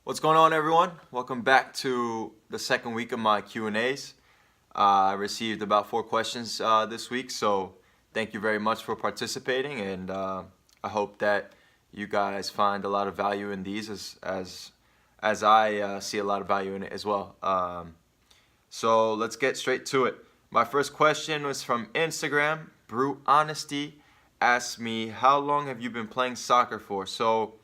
What's going on, everyone? Welcome back to the second week of my Q&As. I received about 4 questions this week, so thank you very much for participating, and I hope that you guys find a lot of value in these as I see a lot of value in it as well. So let's get straight to it. My first question was from Instagram. Brute Honesty asked me, how long have you been playing soccer for? So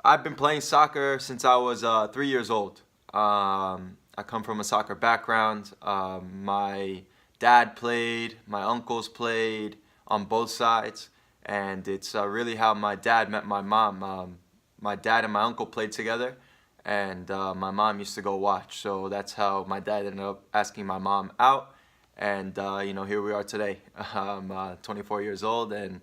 I've been playing soccer since I was 3 years old. I come from a soccer background. My dad played, my uncles played on both sides, and it's really how my dad met my mom. My dad and my uncle played together, and my mom used to go watch. So that's how my dad ended up asking my mom out, and here we are today. I'm 24 years old, and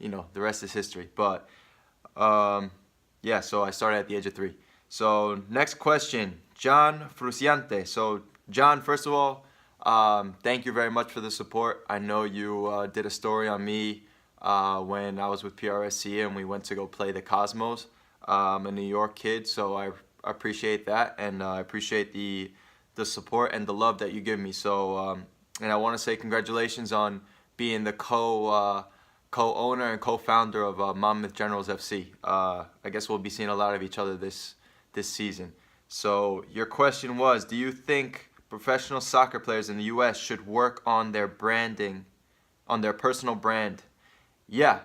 the rest is history. But yeah, so I started at the age of 3. So next question, John Fruciante. So John, first of all, thank you very much for the support. I know you did a story on me when I was with PRSC and we went to go play the Cosmos. I'm a New York kid, so I appreciate that, and I appreciate the support and the love that you give me. So and I want to say congratulations on being the co-owner and co-founder of Monmouth Generals FC. I guess we'll be seeing a lot of each other this season. So your question was, do you think professional soccer players in the U.S. should work on their branding, on their personal brand? Yeah,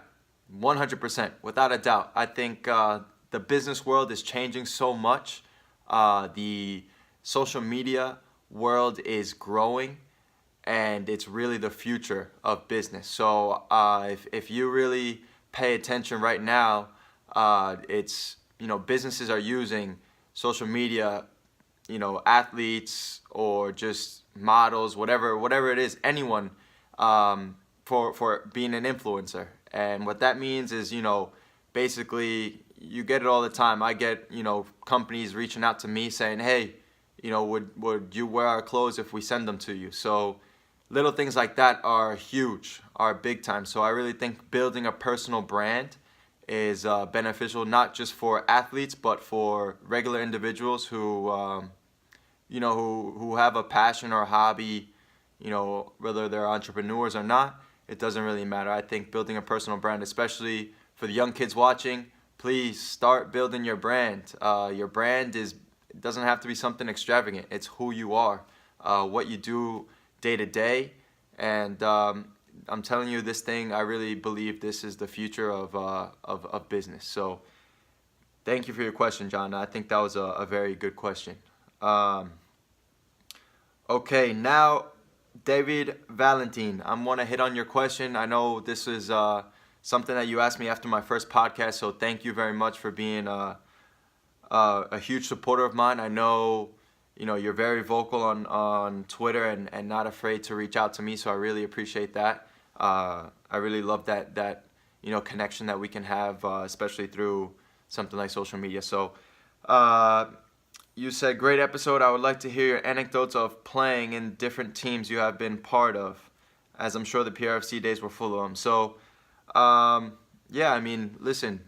100%, without a doubt. I think the business world is changing so much. The social media world is growing, and it's really the future of business. So if you really pay attention right now, it's businesses are using social media, athletes or just models, whatever it is, anyone, for being an influencer. And what that means is, basically you get it all the time. I get companies reaching out to me saying, hey, would you wear our clothes if we send them to you? So little things like that are huge, are big time. So I really think building a personal brand is beneficial, not just for athletes, but for regular individuals who have a passion or a hobby, whether they're entrepreneurs or not. It doesn't really matter. I think building a personal brand, especially for the young kids watching, please start building your brand. Your brand it doesn't have to be something extravagant. It's who you are, what you do day to day, and I'm telling you, this thing, I really believe this is the future of business. So thank you for your question, John. I think that was a very good question. Okay, now David Valentin, I want to hit on your question. I know this is something that you asked me after my first podcast, so thank you very much for being a huge supporter of mine. I know you're very vocal on Twitter and not afraid to reach out to me, so I really appreciate that. I really love that connection that we can have, especially through something like social media. So you said, great episode. I would like to hear your anecdotes of playing in different teams you have been part of, as I'm sure the PRFC days were full of them. So yeah, I mean, listen,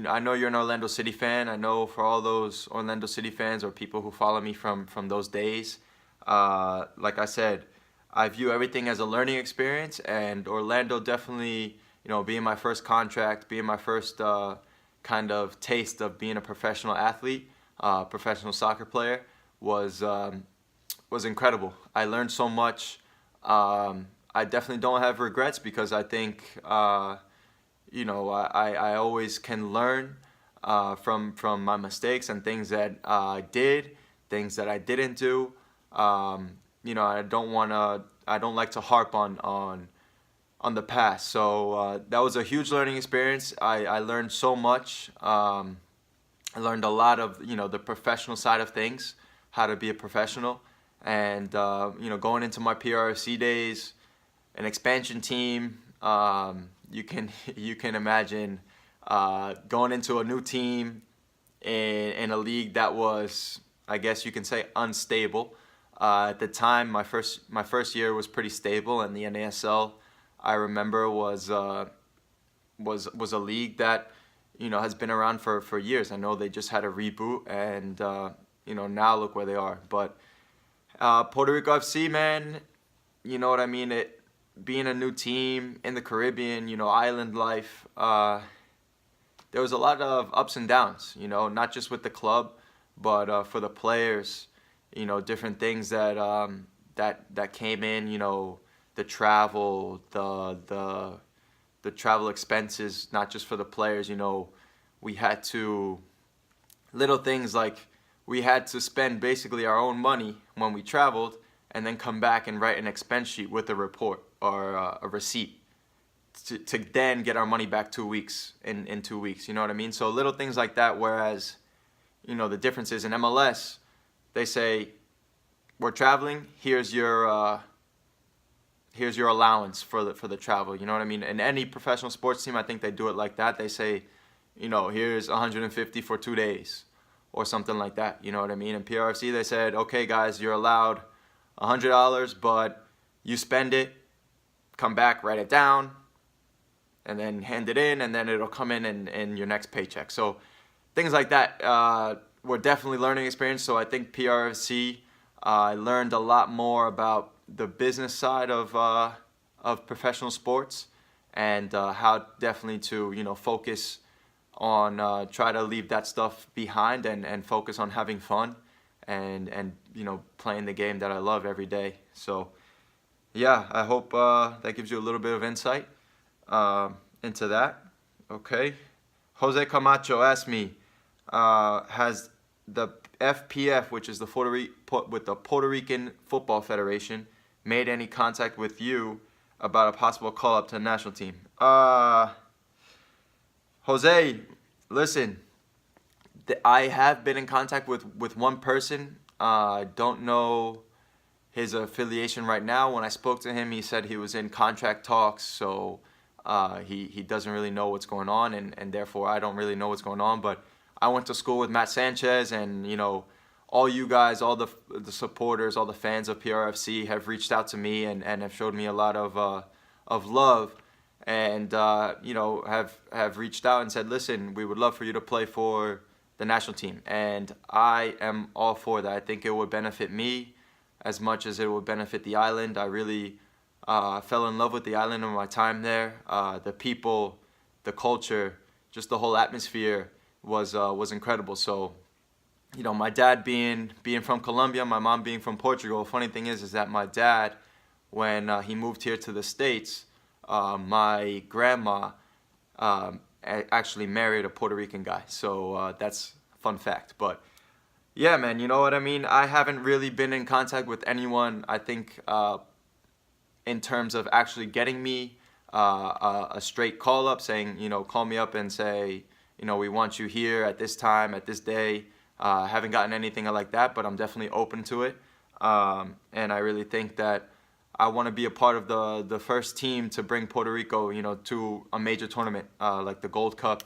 I know you're an Orlando City fan. I know for all those Orlando City fans or people who follow me from those days, like I said, I view everything as a learning experience, and Orlando definitely, being my first contract, being my first kind of taste of being a professional athlete, professional soccer player, was incredible. I learned so much. I definitely don't have regrets, because I think I always can learn from my mistakes and things that I did, things that I didn't do. I don't like to harp on the past. So that was a huge learning experience. I learned so much. I learned a lot of the professional side of things, how to be a professional, and going into my PRFC days, an expansion team. You can imagine going into a new team in a league that was, I guess you can say, unstable. At the time, my first year was pretty stable, and the NASL, I remember, was a league that has been around for years. I know they just had a reboot, and now look where they are. But Puerto Rico FC, man, you know what I mean? Being a new team in the Caribbean, island life, there was a lot of ups and downs, not just with the club, but for the players, different things that came in, the travel, the travel expenses, not just for the players, we had to, little things like we had to spend basically our own money when we traveled and then come back and write an expense sheet with a report or a receipt to then get our money back 2 weeks in 2 weeks. You know what I mean? So little things like that, whereas, the difference is in MLS, they say, we're traveling, here's your allowance for the travel. You know what I mean? In any professional sports team, I think they do it like that. They say, here's 150 for 2 days or something like that. You know what I mean? In PRFC, they said, okay, guys, you're allowed $100, but you spend it, come back, write it down, and then hand it in, and then it'll come in your next paycheck. So things like that were definitely learning experience. So I think PRFC, I learned a lot more about the business side of professional sports, and how definitely to focus on try to leave that stuff behind and focus on having fun and playing the game that I love every day. So yeah, I hope that gives you a little bit of insight into that. Okay, Jose Camacho asked me, has the FPF, which is the Puerto Rican Football Federation, made any contact with you about a possible call-up to the national team? Jose, listen, I have been in contact with one person. I don't know his affiliation right now. When I spoke to him, he said he was in contract talks, so he doesn't really know what's going on, and therefore I don't really know what's going on. But I went to school with Matt Sanchez, and all you guys, all the supporters, all the fans of PRFC have reached out to me and have showed me a lot of love, and have reached out and said, listen, we would love for you to play for the national team, and I am all for that. I think it would benefit me as much as it would benefit the island. I really fell in love with the island in my time there. The people, the culture, just the whole atmosphere was incredible. So, my dad being from Colombia, my mom being from Portugal. Funny thing is that my dad, when he moved here to the States, my grandma actually married a Puerto Rican guy. So that's a fun fact. But yeah, man, you know what I mean? I haven't really been in contact with anyone, I think, in terms of actually getting me a straight call up saying, call me up and say, we want you here at this time, at this day. I haven't gotten anything like that, but I'm definitely open to it. And I really think that I want to be a part of the first team to bring Puerto Rico, to a major tournament like the Gold Cup,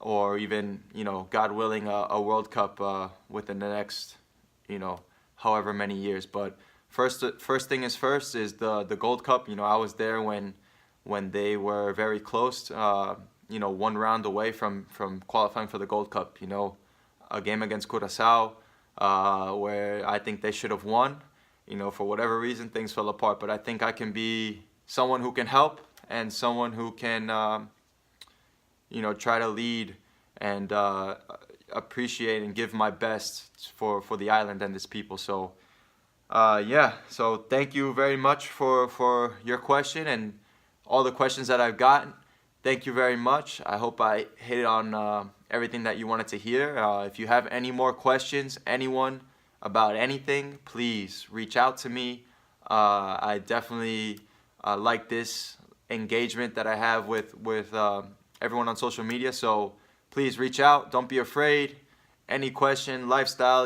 or even, God willing, a World Cup within the next, however many years. But first thing is first is the Gold Cup. I was there when they were very close, one round away from qualifying for the Gold Cup. A game against Curaçao, where I think they should have won. For whatever reason, things fell apart. But I think I can be someone who can help and someone who can, try to lead and appreciate and give my best for the island and its people. So, yeah. So thank you very much for your question and all the questions that I've gotten. Thank you very much. I hope I hit on everything that you wanted to hear. If you have any more questions, anyone, about anything, please reach out to me. I definitely like this engagement that I have with everyone on social media. So please reach out. Don't be afraid. Any question, lifestyle,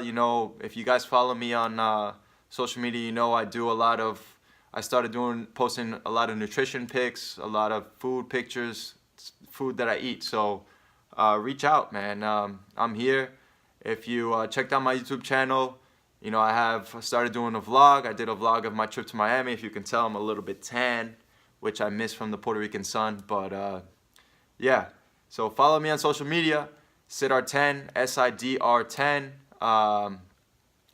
if you guys follow me on social media, I started posting a lot of nutrition pics, a lot of food pictures, food that I eat. So reach out, man. I'm here. If you checked out my YouTube channel, I have started doing a vlog. I did a vlog of my trip to Miami. If you can tell, I'm a little bit tan, which I miss from the Puerto Rican sun. But yeah, So follow me on social media, SIDR10, SIDR10. On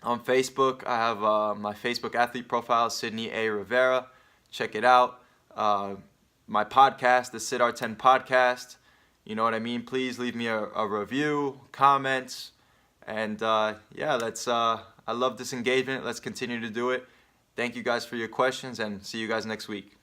Facebook, I have my Facebook athlete profile, Sydney A. Rivera. Check it out. My podcast, the SIDR10 podcast. You know what I mean? Please leave me a review, comments, and let's. I love this engagement. Let's continue to do it. Thank you guys for your questions, and see you guys next week.